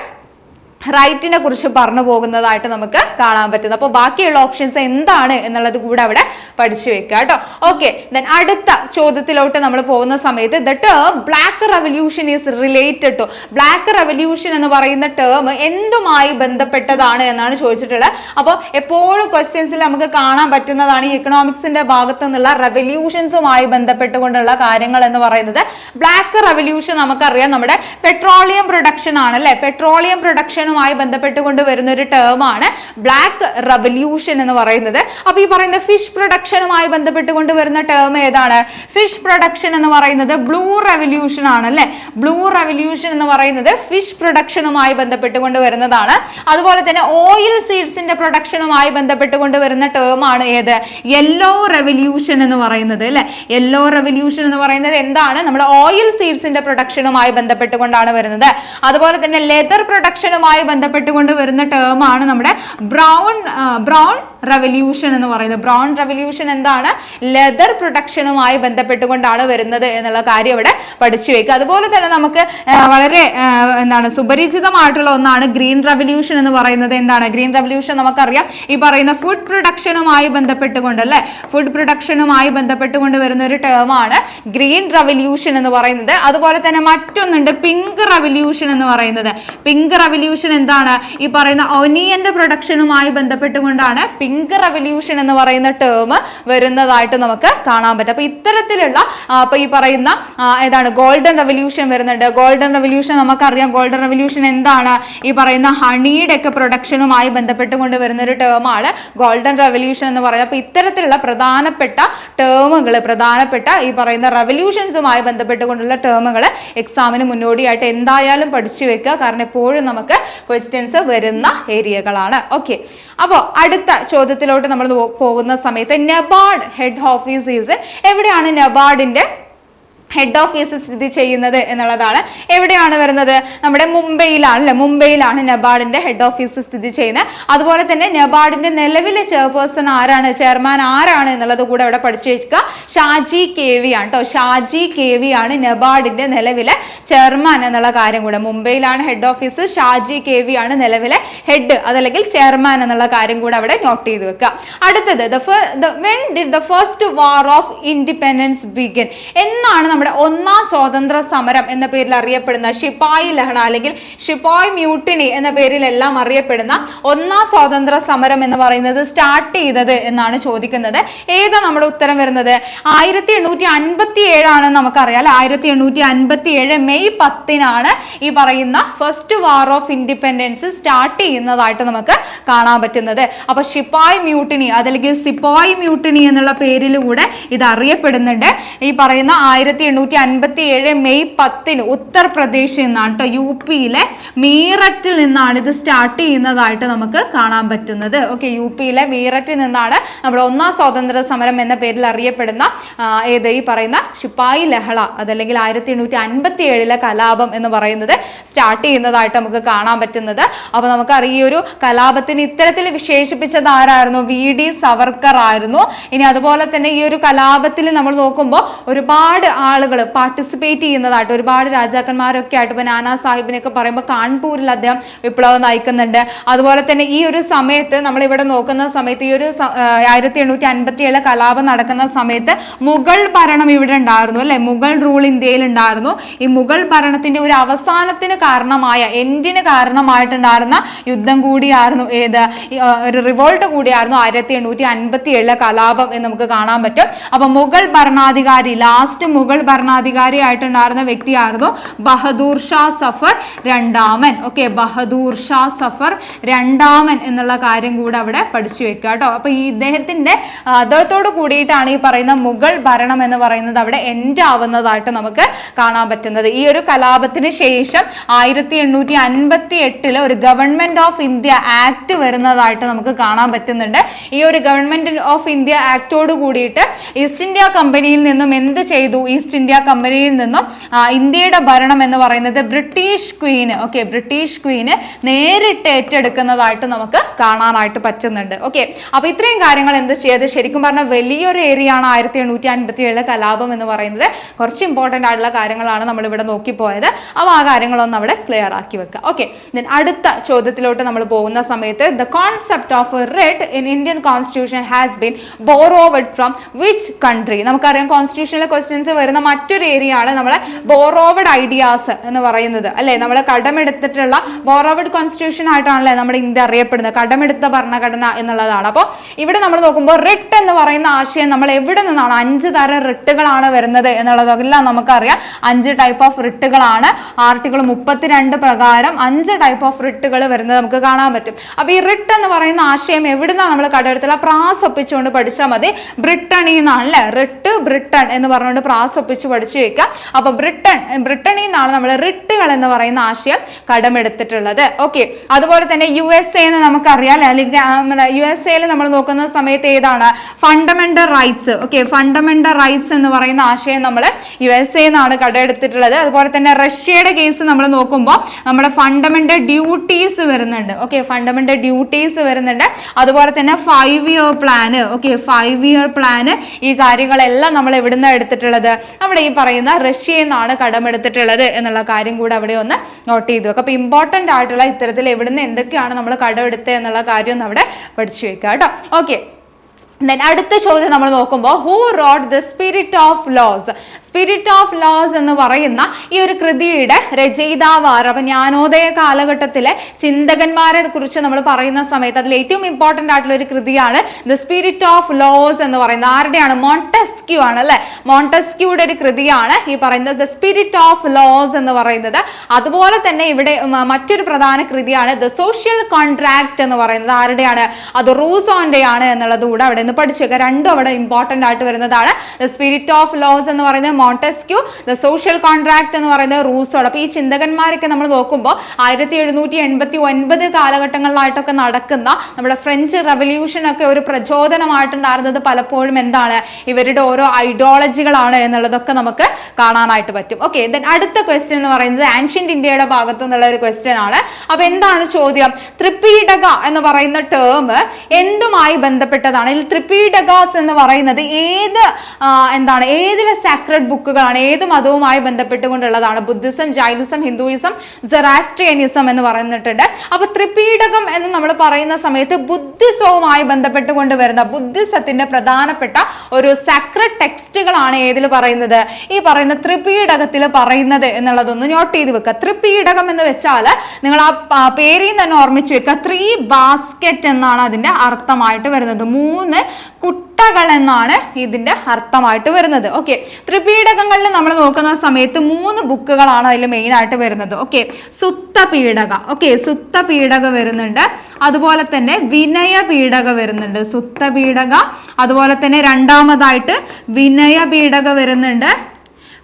റൈറ്റിനെ കുറിച്ച് പറഞ്ഞു പോകുന്നതായിട്ട് നമുക്ക് കാണാൻ പറ്റുന്നത്. അപ്പോൾ ബാക്കിയുള്ള ഓപ്ഷൻസ് എന്താണ് എന്നുള്ളത് കൂടെ അവിടെ പഠിച്ചു വെക്കുക കേട്ടോ. ഓക്കെ, ദെൻ അടുത്ത ചോദ്യത്തിലോട്ട് നമ്മൾ പോകുന്ന സമയത്ത് the term black revolution is related to, black revolution എന്ന് പറയുന്ന ടേം എന്തുമായി ബന്ധപ്പെട്ടതാണ് എന്നാണ് ചോദിച്ചിട്ടുള്ളത്. അപ്പോൾ എപ്പോഴും ക്വസ്റ്റ്യൻസിൽ നമുക്ക് കാണാൻ പറ്റുന്നതാണ് ഈ എക്കണോമിക്സിന്റെ ഭാഗത്തു നിന്നുള്ള റെവല്യൂഷൻസുമായി ബന്ധപ്പെട്ടുകൊണ്ടുള്ള കാര്യങ്ങൾ എന്ന് പറയുന്നത്. ബ്ലാക്ക് റെവല്യൂഷൻ നമുക്കറിയാം നമ്മുടെ പെട്രോളിയം പ്രൊഡക്ഷൻ ആണ് അല്ലെ, പെട്രോളിയം പ്രൊഡക്ഷൻ ബന്ധപ്പെട്ടുകൊണ്ട് വരുന്ന ഒരു ടേമാണ് ബ്ലാക്ക് റെവല്യൂഷൻ എന്ന് പറയുന്നത്. അപ്പൊ ഈ പറയുന്ന ഫിഷ് പ്രൊഡക്ഷനുമായി ബന്ധപ്പെട്ടുകൊണ്ട് വരുന്ന ടേം ഏതാണ്? ഫിഷ് പ്രൊഡക്ഷൻ എന്ന് പറയുന്നത് ബ്ലൂ റെവല്യൂഷൻ ആണ് അല്ലെ. ബ്ലൂ റെവല്യൂഷൻ എന്ന് പറയുന്നത് ഫിഷ് പ്രൊഡക്ഷനുമായി ബന്ധപ്പെട്ടുകൊണ്ട് വരുന്നതാണ്. അതുപോലെ തന്നെ ഓയിൽ സീഡ്സിന്റെ പ്രൊഡക്ഷനുമായി ബന്ധപ്പെട്ടുകൊണ്ട് വരുന്ന ടേമാണ് ഏത്? യെല്ലോ റെവല്യൂഷൻ എന്ന് പറയുന്നത് അല്ലെ. യെല്ലോ റെവല്യൂഷൻ എന്ന് പറയുന്നത് എന്താണ്? നമ്മുടെ ഓയിൽ സീഡ്സിന്റെ പ്രൊഡക്ഷനുമായി ബന്ധപ്പെട്ടുകൊണ്ടാണ് വരുന്നത്. അതുപോലെ തന്നെ ലെതർ പ്രൊഡക്ഷനുമായി ബന്ധപ്പെട്ടുകൊണ്ട് വരുന്ന ടേമാണ് നമ്മുടെ ബ്രൗൺ റെവല്യൂഷൻ എന്ന് പറയുന്നത്. ബ്രൗൺ റെവല്യൂഷൻ എന്താണ്? ലെതർ പ്രൊഡക്ഷനുമായി ബന്ധപ്പെട്ടുകൊണ്ടാണ് വരുന്നത് എന്നുള്ള കാര്യം ഇവിടെ പഠിച്ചു വെക്കുക. അതുപോലെ തന്നെ നമുക്ക് വളരെ സുപരിചിതമായിട്ടുള്ള ഒന്നാണ് ഗ്രീൻ റെവല്യൂഷൻ എന്ന് പറയുന്നത്. എന്താണ് ഗ്രീൻ റെവല്യൂഷൻ? നമുക്കറിയാം ഈ പറയുന്ന ഫുഡ് പ്രൊഡക്ഷനുമായി ബന്ധപ്പെട്ടുകൊണ്ട് അല്ലെ, ഫുഡ് പ്രൊഡക്ഷനുമായി ബന്ധപ്പെട്ടുകൊണ്ട് വരുന്ന ഒരു ടേമാണ് ഗ്രീൻ റെവല്യൂഷൻ എന്ന് പറയുന്നത്. അതുപോലെ തന്നെ മറ്റൊന്നുണ്ട് പിങ്ക് റെവല്യൂഷൻ എന്ന് പറയുന്നത്. പിങ്ക് റെവല്യൂഷൻ എന്താണ്? ഈ പറയുന്ന ഒനിയന്റെ പ്രൊഡക്ഷനുമായി ബന്ധപ്പെട്ടുകൊണ്ടാണ് പിങ്ക് റെവല്യൂഷൻ എന്ന് പറയുന്ന ടേം വരുന്നതായിട്ട് നമുക്ക് കാണാൻ പറ്റും. അപ്പൊ ഇത്തരത്തിലുള്ള അപ്പൊ ഈ പറയുന്ന ഏതാണ് ഗോൾഡൻ റെവല്യൂഷൻ വരുന്നുണ്ട്. ഗോൾഡൻ റെവല്യൂഷൻ നമുക്കറിയാം. ഗോൾഡൻ റെവല്യൂഷൻ എന്താണ്? ഈ പറയുന്ന ഹണിയുടെ ഒക്കെ പ്രൊഡക്ഷനുമായി ബന്ധപ്പെട്ടുകൊണ്ട് വരുന്ന ഒരു ടേമാണ് ഗോൾഡൻ റെവല്യൂഷൻ എന്ന് പറയുന്നത്. അപ്പൊ ഇത്തരത്തിലുള്ള പ്രധാനപ്പെട്ട ടേമുകൾ, പ്രധാനപ്പെട്ട ഈ പറയുന്ന റെവല്യൂഷൻസുമായി ബന്ധപ്പെട്ടുകൊണ്ടുള്ള ടേമുകൾ എക്സാമിന് മുന്നോടിയായിട്ട് എന്തായാലും പഠിച്ചു വെക്കുക. കാരണം എപ്പോഴും നമുക്ക് ക്വസ്റ്റ്യൻസ് വരുന്ന ഏരിയകളാണ്. ഓക്കെ, അപ്പോൾ അടുത്ത ചോദ്യത്തിലോട്ട് നമ്മൾ പോകുന്ന സമയത്ത് നബാർഡ് ഹെഡ് ഓഫീസ് എവിടെയാണ് നബാർഡിന്റെ ഹെഡ് ഓഫീസ് സ്ഥിതി ചെയ്യുന്നത് എന്നുള്ളതാണ്. എവിടെയാണ് വരുന്നത്? നമ്മുടെ മുംബൈയിലാണ് അല്ലെ? മുംബൈയിലാണ് നബാർഡിന്റെ ഹെഡ് ഓഫീസ് സ്ഥിതി ചെയ്യുന്നത്. അതുപോലെ തന്നെ നബാർഡിന്റെ നിലവിലെ ചെയർപേഴ്സൺ ആരാണ്, ചെയർമാൻ ആരാണ് എന്നുള്ളത് കൂടെ അവിടെ പഠിച്ചു വെക്കുക. ഷാജി KV ആണ് കേട്ടോ. ഷാജി KV ആണ് നബാർഡിന്റെ നിലവിലെ ചെയർമാൻ എന്നുള്ള കാര്യം കൂടെ. മുംബൈയിലാണ് ഹെഡ് ഓഫീസ്, ഷാജി KV ആണ് നിലവിലെ ഹെഡ് അതല്ലെങ്കിൽ ചെയർമാൻ എന്നുള്ള കാര്യം കൂടെ അവിടെ നോട്ട് ചെയ്ത് വെക്കുക. അടുത്തത് when did the first war of independence begin? എന്നാണ് നമ്മുടെ ഒന്നാം സ്വാതന്ത്ര്യ സമരം എന്ന പേരിൽ അറിയപ്പെടുന്ന ശിപായി ലഹള അല്ലെങ്കിൽ ശിപായി മ്യൂട്ടിനി എന്ന പേരിലെല്ലാം അറിയപ്പെടുന്ന ഒന്നാം സ്വാതന്ത്ര്യ സമരം എന്ന് പറയുന്നത് സ്റ്റാർട്ട് ചെയ്തത് എന്നാണ് ചോദിക്കുന്നത്. ഏതാ നമ്മുടെ ഉത്തരം വരുന്നത്? 1857 ആണെന്ന് നമുക്കറിയാം. 1857 മെയ് 10 ഈ പറയുന്ന first war of independence start ചെയ്യുന്നതായിട്ട് നമുക്ക് കാണാൻ പറ്റുന്നത്. അപ്പൊ ശിപായി മ്യൂട്ടിനി അതല്ലെങ്കിൽ സിപ്പായി മ്യൂട്ടിനി എന്നുള്ള പേരിലൂടെ ഇത് അറിയപ്പെടുന്നുണ്ട്. ഈ പറയുന്ന 1857 മെയ് 10 ഉത്തർപ്രദേശിൽ നിന്നാണ് കേട്ടോ, UP-യിലെ മീററ്റിൽ നിന്നാണ് ഇത് സ്റ്റാർട്ട് ചെയ്യുന്നതായിട്ട് നമുക്ക് കാണാൻ പറ്റുന്നത്. ഓക്കെ, UP-യിലെ മീററ്റിൽ നിന്നാണ് നമ്മുടെ ഒന്നാം സ്വാതന്ത്ര്യ സമരം എന്ന പേരിൽ അറിയപ്പെടുന്ന ഈ പറയുന്ന ശിപ്പായി ലഹള അതല്ലെങ്കിൽ 1857 കലാപം എന്ന് പറയുന്നത് സ്റ്റാർട്ട് ചെയ്യുന്നതായിട്ട് നമുക്ക് കാണാൻ പറ്റുന്നത്. അപ്പൊ നമുക്കറിയാം ഈ ഒരു കലാപത്തിന് ഇത്തരത്തിൽ വിശേഷിപ്പിച്ചത് ആരായിരുന്നു? VD സവർക്കർ ആയിരുന്നു. ഇനി അതുപോലെ തന്നെ ഈ ഒരു കലാപത്തിൽ നമ്മൾ നോക്കുമ്പോൾ ഒരുപാട് ആളുകൾ പാർട്ടിസിപ്പേറ്റ് ചെയ്യുന്നതായിട്ട്, ഒരുപാട് രാജാക്കന്മാരൊക്കെ ആയിട്ട്, ഇപ്പൊ നാനാ സാഹിബിനെയൊക്കെ പറയുമ്പോൾ കാൺപൂരിൽ അദ്ദേഹം വിപ്ലവം നയിക്കുന്നുണ്ട്. അതുപോലെ തന്നെ ഈ ഒരു സമയത്ത് നമ്മൾ ഇവിടെ നോക്കുന്ന സമയത്ത് ഈ ഒരു 1857 കലാപം നടക്കുന്ന സമയത്ത് മുഗൾ ഭരണം ഇവിടെ ഉണ്ടായിരുന്നു അല്ലെ? മുഗൾ റൂൾ ഇന്ത്യയിൽ ഉണ്ടായിരുന്നു. ഈ മുഗൾ ഭരണത്തിന്റെ ഒരു അവസാനത്തിന് കാരണമായ എൻഡിന് കാരണമായിട്ടുണ്ടായിരുന്ന യുദ്ധം കൂടിയായിരുന്നു ഏത്? ഒരു റിവോൾട്ട് കൂടിയായിരുന്നു 1857 കലാപം എന്ന് നമുക്ക് കാണാൻ പറ്റും. അപ്പൊ മുഗൾ ഭരണാധികാരി, ലാസ്റ്റ് മുഗൾ ഭരണാധികാരി ആയിട്ടുണ്ടായിരുന്ന വ്യക്തിയായിരുന്നു ബഹദൂർ ഷാ സഫർ രണ്ടാമൻ. ഓക്കെ, ബഹദൂർ ഷാ സഫർ രണ്ടാമൻ എന്നുള്ള കാര്യം കൂടെ അവിടെ പഠിച്ചു വെക്കുക കേട്ടോ. അപ്പൊ ഈ ഇദ്ദേഹത്തിന്റെ അദ്ദേഹത്തോട് കൂടിയിട്ടാണ് ഈ പറയുന്ന മുഗൾ ഭരണം എന്ന് പറയുന്നത് അവിടെ എൻഡ് ആവുന്നതായിട്ട് നമുക്ക് കാണാൻ പറ്റുന്നത്. ഈ ഒരു കലാപത്തിന് ശേഷം 1858 ഒരു ഗവൺമെന്റ് ഓഫ് ഇന്ത്യ ആക്ട് വരുന്നതായിട്ട് നമുക്ക് കാണാൻ പറ്റുന്നുണ്ട്. ഈ ഒരു ഗവൺമെന്റ് ഓഫ് ഇന്ത്യ ആക്ടോട് കൂടിയിട്ട് ഈസ്റ്റ് ഇന്ത്യ കമ്പനിയിൽ നിന്നും എന്ത് ചെയ്തു? ഈസ്റ്റ് ഇന്ത്യ കമ്പനിയിൽ നിന്നും ഇന്ത്യയുടെ ഭരണം എന്ന് പറയുന്നത് British queen, okay, British queen നേരിട്ട് ഏറ്റെടുക്കുന്നതായിട്ട് നമുക്ക് കാണാനായിട്ട് പറ്റുന്നുണ്ട്. ഓക്കെ, അപ്പൊ ഇത്രയും കാര്യങ്ങൾ എന്ത് ചെയ്ത് ശരിക്കും പറഞ്ഞാൽ വലിയൊരു ഏരിയ ആണ് 1857 കലാപം എന്ന് പറയുന്നത്. കുറച്ച് ഇമ്പോർട്ടന്റ് ആയിട്ടുള്ള കാര്യങ്ങളാണ് നമ്മൾ ഇവിടെ നോക്കിപ്പോയത്. അപ്പൊ ആ കാര്യങ്ങളൊന്നും അവിടെ ക്ലിയർ ആക്കി വെക്കുക. ഓക്കെ, അടുത്ത ചോദ്യത്തിലോട്ട് നമ്മൾ പോകുന്ന സമയത്ത് the concept of writ in Indian constitution has been ബോറോവഡ് from which country? നമുക്കറിയാം കോൺസ്റ്റിറ്റ്യൂഷനിലെ ക്വസ്റ്റ്യൻസ് വരുന്ന മറ്റൊരു ഏരിയ ആണ് നമ്മളെ ബോറോവഡ് ഐഡിയാസ് എന്ന് പറയുന്നത് അല്ലെ? നമ്മൾ കടമെടുത്തിട്ടുള്ള ബോറോവഡ് കോൺസ്റ്റിറ്റ്യൂഷൻ ആയിട്ടാണല്ലേ നമ്മുടെ ഇന്ത്യ അറിയപ്പെടുന്നത്, കടമെടുത്ത ഭരണഘടന എന്നുള്ളതാണ്. അപ്പോൾ ഇവിടെ നമ്മൾ നോക്കുമ്പോൾ റിട്ട് എന്ന് പറയുന്ന ആശയം നമ്മൾ എവിടെ നിന്നാണ്? 5 തരം റിട്ടുകളാണ് വരുന്നത് എന്നുള്ളതെല്ലാം നമുക്കറിയാം. 5 ടൈപ്പ് ഓഫ് റിട്ടുകളാണ്. ആർട്ടിക്കിൾ 32 പ്രകാരം 5 ടൈപ്പ് ഓഫ് റിട്ടുകൾ വരുന്നത് നമുക്ക് കാണാൻ പറ്റും. അപ്പൊ ഈ റിട്ട് എന്ന് പറയുന്ന ആശയം എവിടുന്നാണ് നമ്മൾ കടമെടുത്തുള്ള? പ്രാസ് ഒപ്പിച്ചുകൊണ്ട് പഠിച്ചാൽ മതി. ബ്രിട്ടണിൽ നിന്നാണ് അല്ലെ? റിട്ട് ബ്രിട്ടൻ എന്ന് പറഞ്ഞുകൊണ്ട് പ്രാസ് ഒപ്പിച്ച് പഠിച്ചു വെക്കുക. അപ്പൊ ബ്രിട്ടണിൽ നിന്നാണ് നമ്മൾ റിട്ടുകൾ എന്ന് പറയുന്ന ആശയം കടമെടുത്തിട്ടുള്ളത്. ഓക്കെ, അതുപോലെ തന്നെ USA എന്ന് നമുക്കറിയാം. അല്ലെങ്കിൽ USA നമ്മൾ നോക്കുന്ന സമയത്ത് ഏതാണ്? Fundamental rights. Okay, fundamental rights എന്ന് പറയുന്ന ആശയം നമ്മൾ USA എന്നാണ് കടമെടുത്തിട്ടുള്ളത്. അതുപോലെ തന്നെ റഷ്യയുടെ കേസ് നമ്മൾ നോക്കുമ്പോൾ നമ്മുടെ ഫണ്ടമെന്റൽ ഡ്യൂട്ടീസ് വരുന്നുണ്ട്. ഓക്കെ, ഫണ്ടമെന്റൽ ഡ്യൂട്ടീസ് വരുന്നുണ്ട്. അതുപോലെ തന്നെ 5 year plan. Okay, 5 year plan, ഈ കാര്യങ്ങളെല്ലാം നമ്മൾ എവിടുന്ന എടുത്തിട്ടുള്ളത്? നമ്മുടെ ഈ പറയുന്ന റഷ്യയിൽ നിന്നാണ് കടമെടുത്തിട്ടുള്ളത് എന്നുള്ള കാര്യം കൂടെ അവിടെ ഒന്ന് നോട്ട് ചെയ്തു വെക്കുക. അപ്പൊ ഇമ്പോർട്ടന്റ് ആയിട്ടുള്ള ഇത്തരത്തിൽ എവിടുന്ന് എന്തൊക്കെയാണ് നമ്മൾ കടമെടുത്തത് എന്നുള്ള കാര്യം ഒന്ന് അവിടെ പഠിച്ചു വെക്കുക കേട്ടോ. ഓക്കെ, Then അടുത്ത ചോദ്യം നമ്മൾ നോക്കുമ്പോൾ who wrote the spirit of laws. Spirit of laws എന്ന് പറയുന്ന ഈ ഒരു കൃതിയുടെ രചയിതാവ് ആര്? അപ്പൊ ജ്ഞാനോദയ കാലഘട്ടത്തിലെ ചിന്തകന്മാരെ കുറിച്ച് നമ്മൾ പറയുന്ന സമയത്ത് അതിൽ ഏറ്റവും ഇമ്പോർട്ടന്റ് ആയിട്ടുള്ള ഒരു കൃതിയാണ് ദ സ്പിരിറ്റ് ഓഫ് ലോസ് എന്ന് പറയുന്നത്. ആരുടെയാണ്? മോണ്ടസ്ക്യൂ ആണ് അല്ലെ. മോണ്ടസ്ക്യൂയുടെ ഒരു കൃതിയാണ് ഈ പറയുന്നത് ദ സ്പിരിറ്റ് ഓഫ് ലോസ് എന്ന് പറയുന്നത്. അതുപോലെ തന്നെ ഇവിടെ മറ്റൊരു പ്രധാന കൃതിയാണ് ദ സോഷ്യൽ കോൺട്രാക്ട് എന്ന് പറയുന്നത്. ആരുടെയാണ്? അത് റൂസോന്റെ ആണ് എന്നുള്ളത് കൂടെ അവിടെ പഠിച്ചേക്കുക. രണ്ടും അവിടെ ഇമ്പോർട്ടന്റ് ആയിട്ട് വരുന്നതാണ്. ദ സ്പിരിറ്റ് ഓഫ് ലോസ് എന്ന് പറയുന്നത് മോണ്ടസ്ക്യൂ, ദ സോഷ്യൽ കോൺട്രാക്ട് എന്ന് പറയുന്നത് റൂസോ. അപ്പൊ ഈ ചിന്തകന്മാരൊക്കെ നമ്മൾ നോക്കുമ്പോൾ 1789 കാലഘട്ടങ്ങളിലായിട്ടൊക്കെ നടക്കുന്ന നമ്മുടെ ഫ്രഞ്ച് റവല്യൂഷൻ ഒക്കെ ഒരു പ്രചോദനമായിട്ടുണ്ടായിരുന്നത് പലപ്പോഴും എന്താണ്? ഇവരുടെ ഓരോ ഐഡിയോളജികളാണ് എന്നുള്ളതൊക്കെ നമുക്ക് കാണാനായിട്ട് പറ്റും. ഓക്കെ, ദെൻ അടുത്ത ക്വസ്റ്റ്യൻ എന്ന് പറയുന്നത് ആൻഷ്യന്റ് ഇന്ത്യയുടെ ഭാഗത്തു നിന്നുള്ള ഒരു ക്വസ്റ്റ്യൻ ആണ്. അപ്പൊ എന്താണ് ചോദ്യം? ത്രിപീഠക എന്ന് പറയുന്ന ടേം എന്തുമായി ബന്ധപ്പെട്ടതാണ്? ത്രിപീഠകാസ് എന്ന് പറയുന്നത് ഏതിലെ സാക്രഡ് ബുക്കുകളാണ്? ഏത് മതവുമായി ബന്ധപ്പെട്ടുകൊണ്ടുള്ളതാണ്? ബുദ്ധിസം, ജൈനിസം, ഹിന്ദുയിസം, സൊറാസ്ട്രിയനിസം എന്ന് പറയുന്നിട്ടുണ്ട്. അപ്പൊ ത്രിപീഠകം എന്ന് നമ്മൾ പറയുന്ന സമയത്ത് ബുദ്ധിസവുമായി ബന്ധപ്പെട്ടുകൊണ്ട് വരുന്ന ബുദ്ധിസത്തിന്റെ പ്രധാനപ്പെട്ട ഒരു സാക്രഡ് ടെക്സ്റ്റുകളാണ് ഏതിൽ പറയുന്നത്? ഈ പറയുന്ന ത്രിപീഠകത്തിൽ പറയുന്നത് എന്നുള്ളതൊന്ന് നോട്ട് ചെയ്ത് വെക്കുക. ത്രിപീഠകം എന്ന് വെച്ചാൽ നിങ്ങൾ ആ പേരിൽ തന്നെ ഓർമ്മിച്ച് വെക്കുക. 3 ബാസ്കറ്റ് എന്നാണ് അതിന്റെ അർത്ഥമായിട്ട് വരുന്നത്. 3 കുട്ടകൾ എന്നാണ് ഇതിന്റെ അർത്ഥമായിട്ട് വരുന്നത്. ഓക്കെ, ത്രിപീഠകങ്ങളിൽ നമ്മൾ നോക്കുന്ന സമയത്ത് 3 ബുക്കുകളാണ് അതിൽ മെയിൻ ആയിട്ട് വരുന്നത്. ഓക്കെ, സുത്തപീഠക. ഓക്കെ, സുത്തപീഠക വരുന്നുണ്ട്. അതുപോലെ തന്നെ വിനയപീഠക വരുന്നുണ്ട്. സുത്തപീഠക, അതുപോലെ തന്നെ രണ്ടാമതായിട്ട് വിനയപീഠക വരുന്നുണ്ട്.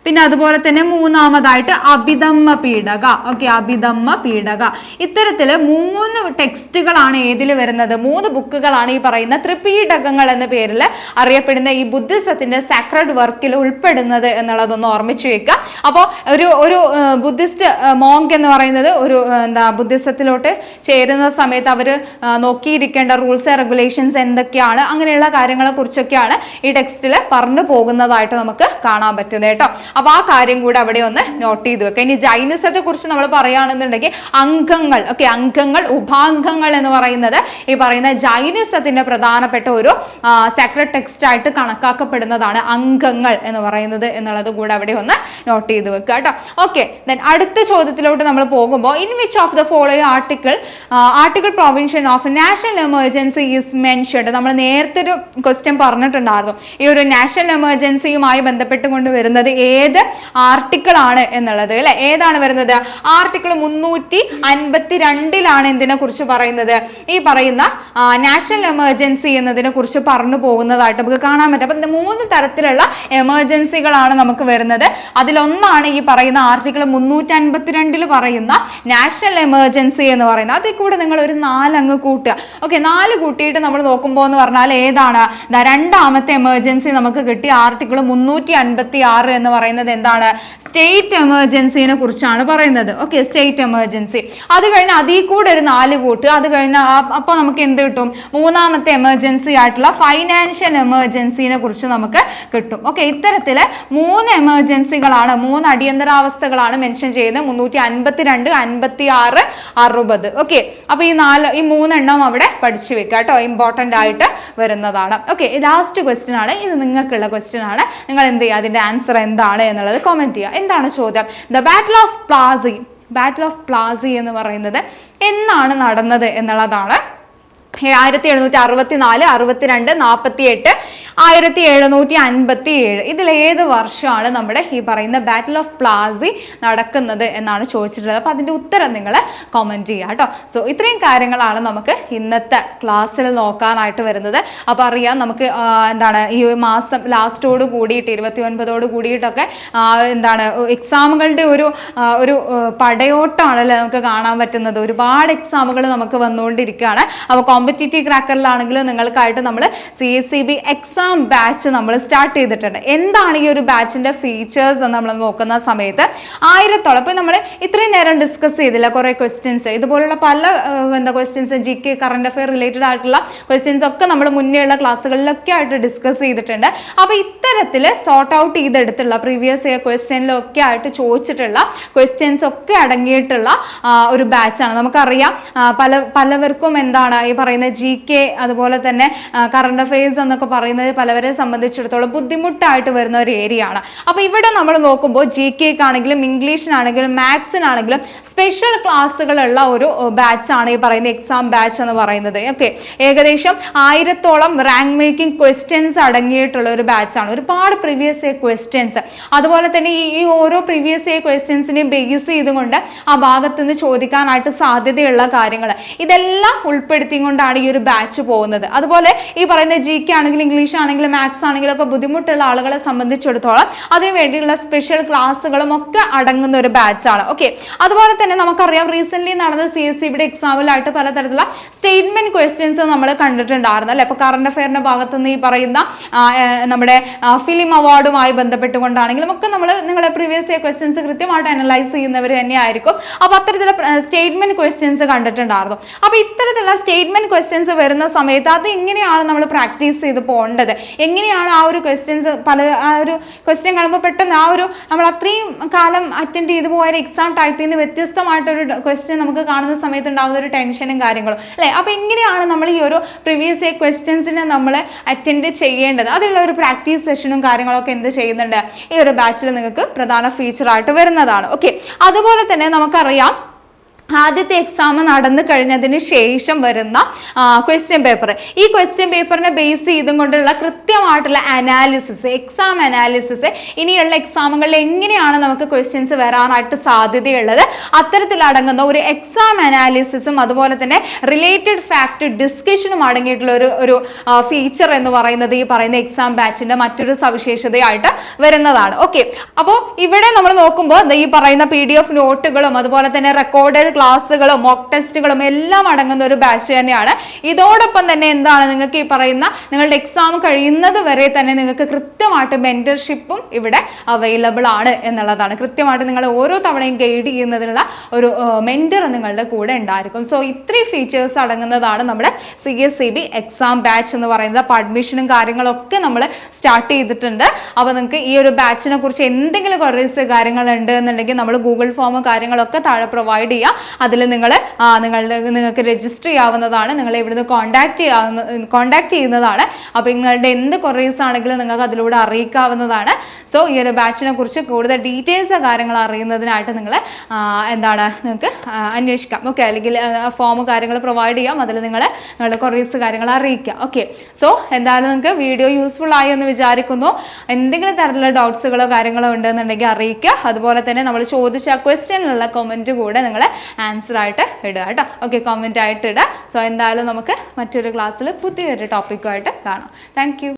പിന്നെ അതുപോലെ തന്നെ മൂന്നാമതായിട്ട് അഭിധമ്മ പീഠക. ഓക്കെ, അഭിധമ്മ പീഠക. ഇത്തരത്തില് 3 ടെക്സ്റ്റുകളാണ് ഏതിൽ വരുന്നത്? 3 ബുക്കുകളാണ് ഈ പറയുന്ന ത്രിപീഠകങ്ങൾ എന്ന പേരിൽ അറിയപ്പെടുന്ന ഈ ബുദ്ധിസത്തിന്റെ സാക്രഡ് വർക്കിൽ ഉൾപ്പെടുന്നത് എന്നുള്ളതൊന്ന് ഓർമ്മിച്ചു വെക്കുക. അപ്പോൾ ഒരു ബുദ്ധിസ്റ്റ് മോങ്ക് എന്ന് പറയുന്നത് ഒരു ബുദ്ധിസത്തിലോട്ട് ചേരുന്ന സമയത്ത് അവർ നോക്കിയിരിക്കേണ്ട റൂൾസ് ആൻഡ് റെഗുലേഷൻസ് എന്തൊക്കെയാണ്, അങ്ങനെയുള്ള കാര്യങ്ങളെ കുറിച്ചൊക്കെയാണ് ഈ ടെക്സ്റ്റിൽ പറഞ്ഞു പോകുന്നതായിട്ട് നമുക്ക് കാണാൻ പറ്റുന്നത് കേട്ടോ. അപ്പൊ ആ കാര്യം കൂടെ അവിടെ ഒന്ന് നോട്ട് ചെയ്ത് വെക്കുക. ഇനി ജൈനിസത്തെ കുറിച്ച് നമ്മൾ പറയുകയാണെന്നുണ്ടെങ്കിൽ അംഗങ്ങൾ. ഓക്കെ, അംഗങ്ങൾ, ഉപാംഗങ്ങൾ എന്ന് പറയുന്നത് ഈ പറയുന്ന ജൈനിസത്തിന്റെ പ്രധാനപ്പെട്ട ഒരു സാക്രഡ് ടെക്സ്റ്റ് ആയിട്ട് കണക്കാക്കപ്പെടുന്നതാണ് അംഗങ്ങൾ എന്ന് പറയുന്നത് എന്നുള്ളത് കൂടെ അവിടെ ഒന്ന് നോട്ട് ചെയ്ത് വെക്കുക കേട്ടോ. ഓക്കെ, ദെൻ അടുത്ത ചോദ്യത്തിലോട്ട് നമ്മൾ പോകുമ്പോൾ in which of the following article provision of national emergency is mentioned. നമ്മൾ നേരത്തെ ഒരു ക്വസ്റ്റ്യൻ പറഞ്ഞിട്ടുണ്ടായിരുന്നു. ഈ ഒരു നാഷണൽ എമർജൻസിയുമായി ബന്ധപ്പെട്ടുകൊണ്ട് വരുന്നത് ഏത് ആർട്ടിക്കിൾ ആണ് എന്നുള്ളത് അല്ലെ. ഏതാണ് വരുന്നത്? ആർട്ടിക്കിൾ 352 എന്തിനെ കുറിച്ച് പറയുന്നത്? ഈ പറയുന്ന നാഷണൽ എമർജൻസി എന്നതിനെ കുറിച്ച് പറഞ്ഞു പോകുന്നതായിട്ട് നമുക്ക് കാണാൻ പറ്റും. അപ്പൊ 3 തരത്തിലുള്ള എമർജൻസികളാണ് നമുക്ക് വരുന്നത്. അതിലൊന്നാണ് ഈ പറയുന്ന ആർട്ടിക്കിൾ 352 പറയുന്ന നാഷണൽ എമർജൻസി എന്ന് പറയുന്നത്. അതിൽ കൂടെ നിങ്ങൾ ഒരു 4 അങ്ങ് കൂട്ടുക. ഓക്കെ, 4 കൂട്ടിയിട്ട് നമ്മൾ നോക്കുമ്പോൾ എന്ന് പറഞ്ഞാൽ ഏതാണ്? രണ്ടാമത്തെ എമർജൻസി നമുക്ക് കിട്ടി. ആർട്ടിക്കിൾ 356 എന്ന് പറയുന്നത് എന്താണ്? സ്റ്റേറ്റ് എമർജൻസിനെ കുറിച്ചാണ് പറയുന്നത്. Okay, state emergency. അത് കഴിഞ്ഞ് അതിൽ കൂടെ ഒരു 4 കൂട്ടുക. അത് കഴിഞ്ഞ് അപ്പൊ നമുക്ക് എന്ത് കിട്ടും? മൂന്നാമത്തെ എമർജൻസി ആയിട്ടുള്ള ഫൈനാൻഷ്യൽ എമർജൻസിനെ കുറിച്ച് നമുക്ക് കിട്ടും. ഓക്കെ, ഇത്തരത്തില് 3 എമർജൻസികളാണ്, 3 അടിയന്തരാവസ്ഥകളാണ് മെൻഷൻ ചെയ്യുന്നത്. 352, 56, 60. ഓക്കെ, അപ്പൊ ഈ 3 എണ്ണം അവിടെ പഠിച്ചു വെക്കുക കേട്ടോ. ഇമ്പോർട്ടന്റ് ആയിട്ട് വരുന്നതാണ്. ഓക്കെ, ലാസ്റ്റ് ക്വസ്റ്റ്യൻ ആണ് ഇത്. നിങ്ങൾക്കുള്ള ക്വസ്റ്റ്യൻ ആണ്. നിങ്ങൾ എന്ത് ചെയ്യുക? അതിന്റെ ആൻസർ എന്താണ് എന്നുള്ളത് കമന്റ് ചെയ്യുക. എന്താണ് ചോദ്യം? ദ ബാറ്റിൽ ഓഫ് പ്ലാസി എന്ന് പറയുന്നത് എന്നാണ് നടന്നത് എന്നുള്ളതാണ്. 1764, 62, 48, 1757. ഇതിൽ ഏത് വർഷമാണ് നമ്മുടെ ഈ പറയുന്ന ബാറ്റിൽ ഓഫ് പ്ലാസി നടക്കുന്നത് എന്നാണ് ചോദിച്ചിട്ടുള്ളത്. അപ്പൊ അതിന്റെ ഉത്തരം നിങ്ങൾ കമന്റ് ചെയ്യുക കേട്ടോ. സോ ഇത്രയും കാര്യങ്ങളാണ് നമുക്ക് ഇന്നത്തെ ക്ലാസ്സിൽ നോക്കാനായിട്ട് വരുന്നത്. അപ്പൊ അറിയാം നമുക്ക് ഈ മാസം ലാസ്റ്റോട് കൂടിയിട്ട് 29ഓട് കൂടിയിട്ടൊക്കെ എക്സാമുകളുടെ ഒരു പടയോട്ടമാണല്ലോ നമുക്ക് കാണാൻ പറ്റുന്നത്. ഒരുപാട് എക്സാമുകൾ നമുക്ക് വന്നുകൊണ്ടിരിക്കുകയാണ്. അപ്പൊ കോമ്പറ്റീറ്റീവ് ക്രാക്കറിലാണെങ്കിലും നിങ്ങൾക്കായിട്ട് നമ്മൾ CSCB എക്സാം ബാച്ച് നമ്മൾ സ്റ്റാർട്ട് ചെയ്തിട്ടുണ്ട്. എന്താണ് ഈ ഒരു ബാച്ചിന്റെ ഫീച്ചേഴ്സ് എന്ന് നമ്മൾ നോക്കുന്ന സമയത്ത് 1000ഓളം ഇപ്പൊ നമ്മൾ ഇത്രയും നേരം ഡിസ്കസ് ചെയ്തില്ല കുറെ ക്വസ്റ്റ്യൻസ്. ഇതുപോലുള്ള പല questions, GK, current affair related ആയിട്ടുള്ള ക്വസ്റ്റ്യൻസ് ഒക്കെ നമ്മൾ മുന്നേ ഉള്ള ക്ലാസ്സുകളിലൊക്കെ ആയിട്ട് ഡിസ്കസ് ചെയ്തിട്ടുണ്ട്. അപ്പൊ ഇത്തരത്തില് സോർട്ട് ഔട്ട് ചെയ്തെടുത്തുള്ള പ്രീവിയസ് ഇയർ ക്വസ്റ്റ്യനിലൊക്കെ ആയിട്ട് ചോദിച്ചിട്ടുള്ള ക്വസ്റ്റ്യൻസ് ഒക്കെ അടങ്ങിയിട്ടുള്ള ഒരു ബാച്ചാണ്. നമുക്കറിയാം പലവർക്കും ഈ പറയുന്ന GK അതുപോലെ തന്നെ കറണ്ട് അഫയേഴ്സ് എന്നൊക്കെ പറയുന്നത് പലവരെ സംബന്ധിച്ചിടത്തോളം ബുദ്ധിമുട്ടായിട്ട് വരുന്ന ഒരു ഏരിയ ആണ്. അപ്പോൾ ഇവിടെ നമ്മൾ നോക്കുമ്പോൾ GK-ക്കാണെങ്കിലും ഇംഗ്ലീഷിനാണെങ്കിലും മാത്സിനാണെങ്കിലും സ്പെഷ്യൽ ക്ലാസ്സുകളുള്ള ഒരു ബാച്ചാണ് ഈ പറയുന്ന എക്സാം ബാച്ച് എന്ന് പറയുന്നത്. ഓക്കെ, ഏകദേശം 1000-ഓളം റാങ്ക് മേക്കിംഗ് ക്വസ്റ്റ്യൻസ് അടങ്ങിയിട്ടുള്ള ഒരു ബാച്ചാണ്. ഒരുപാട് പ്രീവിയസ് ഇയർ ക്വസ്റ്റ്യൻസ്, അതുപോലെ തന്നെ ഈ ഓരോ പ്രീവിയസ് ഇയർ ക്വസ്റ്റ്യൻസിനെയും ബേസ് ചെയ്തുകൊണ്ട് ആ ഭാഗത്ത് നിന്ന് ചോദിക്കാനായിട്ട് സാധ്യതയുള്ള കാര്യങ്ങൾ ഇതെല്ലാം ഉൾപ്പെടുത്തിക്കൊണ്ടാണ് ഈ ഒരു ബാച്ച് പോകുന്നത്. അതുപോലെ ഈ പറയുന്ന GK ആണെങ്കിലും ഇംഗ്ലീഷ് ആണെങ്കിലും മാത്സ് ആണെങ്കിലും ഒക്കെ ബുദ്ധിമുട്ടുള്ള ആളുകളെ സംബന്ധിച്ചിടത്തോളം അതിനു വേണ്ടിയുള്ള സ്പെഷ്യൽ ക്ലാസ്സുകളും ഒക്കെ അടങ്ങുന്ന ഒരു ബാച്ചാണ്. ഓക്കെ, അതുപോലെ തന്നെ നമുക്കറിയാം റീസെന്റ് നടന്ന CSEB എക്സാമിലായിട്ട് പലതരത്തിലുള്ള സ്റ്റേറ്റ്മെന്റ് ക്വസ്റ്റ്യൻസ് നമ്മൾ കണ്ടിട്ടുണ്ടായിരുന്നു അല്ലെ. ഇപ്പൊ കറണ്ട് അഫെയറിന്റെ ഭാഗത്ത് നിന്ന് ഈ പറയുന്ന നമ്മുടെ ഫിലിം അവാർഡുമായി ബന്ധപ്പെട്ടുകൊണ്ടാണെങ്കിലും ഒക്കെ നിങ്ങളെ പ്രീവിയസ് ഇയർ ക്വസ്റ്റ്യൻസ് കൃത്യമായിട്ട് അനലൈസ് ചെയ്യുന്നവർ തന്നെയായിരിക്കും. അപ്പൊ അത്തരത്തിലുള്ള സ്റ്റേറ്റ്മെന്റ് ക്വസ്റ്റ്യൻസ് കണ്ടിട്ടുണ്ടായിരുന്നു. അപ്പൊ ഇത്തരത്തിലുള്ള സ്റ്റേറ്റ്മെന്റ് ക്വസ്റ്റ്യൻസ് വരുന്ന സമയത്ത് അത് എങ്ങനെയാണ് നമ്മൾ പ്രാക്ടീസ് ചെയ്ത് പോകേണ്ടത്, എങ്ങനെയാണ് ആ ഒരു ക്വസ്റ്റ്യൻസ് ആ ഒരു ക്വസ്റ്റ്യൻ കാണുമ്പോൾ പെട്ടെന്ന് ആ ഒരു നമ്മൾ അത്രയും കാലം അറ്റൻഡ് ചെയ്ത് പോയ എക്സാം ടൈപ്പിൽ നിന്ന് വ്യത്യസ്തമായിട്ടൊരു ക്വസ്റ്റ്യൻ നമുക്ക് കാണുന്ന സമയത്ത് ഉണ്ടാകുന്ന ഒരു ടെൻഷനും കാര്യങ്ങളും അല്ലേ. അപ്പോൾ എങ്ങനെയാണ് നമ്മൾ ഈ ഒരു പ്രീവിയസ് ഇയർ ക്വസ്റ്റ്യൻസിനെ നമ്മൾ അറ്റൻഡ് ചെയ്യേണ്ടത്, അതിലുള്ള ഒരു പ്രാക്ടീസ് സെഷനും കാര്യങ്ങളൊക്കെ എന്ത് ചെയ്യുന്നുണ്ട് ഈ ഒരു ബാച്ചിൽ നിങ്ങൾക്ക് പ്രധാന ഫീച്ചറായിട്ട് വരുന്നതാണ്. ഓക്കെ, അതുപോലെ തന്നെ നമുക്കറിയാം ആദ്യത്തെ എക്സാം നടന്നു കഴിഞ്ഞതിന് ശേഷം വരുന്ന ക്വസ്റ്റ്യൻ പേപ്പർ, ഈ ക്വസ്റ്റ്യൻ പേപ്പറിനെ ബേസ് ചെയ്തും കൊണ്ടുള്ള കൃത്യമായിട്ടുള്ള അനാലിസിസ്, എക്സാം അനാലിസിസ്, ഇനിയുള്ള എക്സാമുകളിൽ എങ്ങനെയാണ് നമുക്ക് ക്വസ്റ്റ്യൻസ് വരാനായിട്ട് സാധ്യതയുള്ളത്, അത്തരത്തിലടങ്ങുന്ന ഒരു എക്സാം അനാലിസിസും അതുപോലെ തന്നെ റിലേറ്റഡ് ഫാക്ട് ഡിസ്കഷനും അടങ്ങിയിട്ടുള്ള ഒരു ഫീച്ചർ എന്ന് പറയുന്നത് ഈ പറയുന്ന എക്സാം ബാച്ചിന്റെ മറ്റൊരു സവിശേഷതയായിട്ട് വരുന്നതാണ്. ഓക്കെ, അപ്പോൾ ഇവിടെ നമ്മൾ നോക്കുമ്പോൾ ഈ പറയുന്ന PDF നോട്ടുകളും അതുപോലെ തന്നെ റെക്കോർഡഡ് ക്ലാസ്സുകളും മോക്ക് ടെസ്റ്റുകളും എല്ലാം അടങ്ങുന്ന ഒരു ബാച്ച് തന്നെയാണ്. ഇതോടൊപ്പം തന്നെ എന്താണ് നിങ്ങൾക്ക് ഈ പറയുന്ന നിങ്ങളുടെ എക്സാം കഴിയുന്നത് വരെ തന്നെ നിങ്ങൾക്ക് കൃത്യമായിട്ട് മെന്റർഷിപ്പും ഇവിടെ അവൈലബിൾ ആണ് എന്നുള്ളതാണ്. കൃത്യമായിട്ട് നിങ്ങൾ ഓരോ തവണയും ഗൈഡ് ചെയ്യുന്നതിനുള്ള ഒരു മെന്റർ നിങ്ങളുടെ കൂടെ ഉണ്ടായിരിക്കും. സോ ഇത്രയും ഫീച്ചേഴ്സ് അടങ്ങുന്നതാണ് നമ്മുടെ CSEB എക്സാം ബാച്ച് എന്ന് പറയുന്നത്. അപ്പോൾ അഡ്മിഷനും കാര്യങ്ങളൊക്കെ നമ്മൾ സ്റ്റാർട്ട് ചെയ്തിട്ടുണ്ട്. അപ്പോൾ നിങ്ങൾക്ക് ഈ ഒരു ബാച്ചിനെ കുറിച്ച് എന്തെങ്കിലും ക്വയറീസ് കാര്യങ്ങളുണ്ട് എന്നുണ്ടെങ്കിൽ നമ്മൾ ഗൂഗിൾ ഫോം കാര്യങ്ങളൊക്കെ താഴെ പ്രൊവൈഡ് ചെയ്യാം. അതിൽ നിങ്ങൾക്ക് രജിസ്റ്റർ ചെയ്യാവുന്നതാണ്, നിങ്ങളെ ഇവിടുന്ന് കോൺടാക്ട് ചെയ്യുന്നതാണ്. അപ്പോൾ നിങ്ങളുടെ എന്ത് ക്വയറീസ് ആണെങ്കിലും നിങ്ങൾക്ക് അതിലൂടെ അറിയിക്കാവുന്നതാണ്. സോ ഈ ഒരു ബാച്ചിനെ കുറിച്ച് കൂടുതൽ ഡീറ്റെയിൽസ് കാര്യങ്ങൾ അറിയുന്നതിനായിട്ട് നിങ്ങൾക്ക് അന്വേഷിക്കാം. ഓക്കെ, അല്ലെങ്കിൽ ഫോം കാര്യങ്ങൾ പ്രൊവൈഡ് ചെയ്യാം, അതിൽ നിങ്ങളുടെ ക്വയറീസ് കാര്യങ്ങൾ അറിയിക്കാം. ഓക്കെ, സോ എന്തായാലും നിങ്ങൾക്ക് വീഡിയോ യൂസ്ഫുൾ ആയി എന്ന് വിചാരിക്കുന്നു. എന്തെങ്കിലും തരത്തിലുള്ള ഡൗട്ട്സുകളോ കാര്യങ്ങളോ ഉണ്ടെന്നുണ്ടെങ്കിൽ അറിയിക്കുക. അതുപോലെ തന്നെ നമ്മൾ ചോദിച്ച ക്വസ്റ്റ്യനിലുള്ള കമൻറ്റ് കൂടെ നിങ്ങൾ ആൻസർ ആയിട്ട് ഇടുക കേട്ടോ. ഓക്കെ, കമൻറ്റ് ആയിട്ട് ഇടുക. സോ എന്തായാലും നമുക്ക് മറ്റൊരു ക്ലാസ്സിൽ പുതിയൊരു ടോപ്പിക്കുമായിട്ട് കാണാം. Thank you.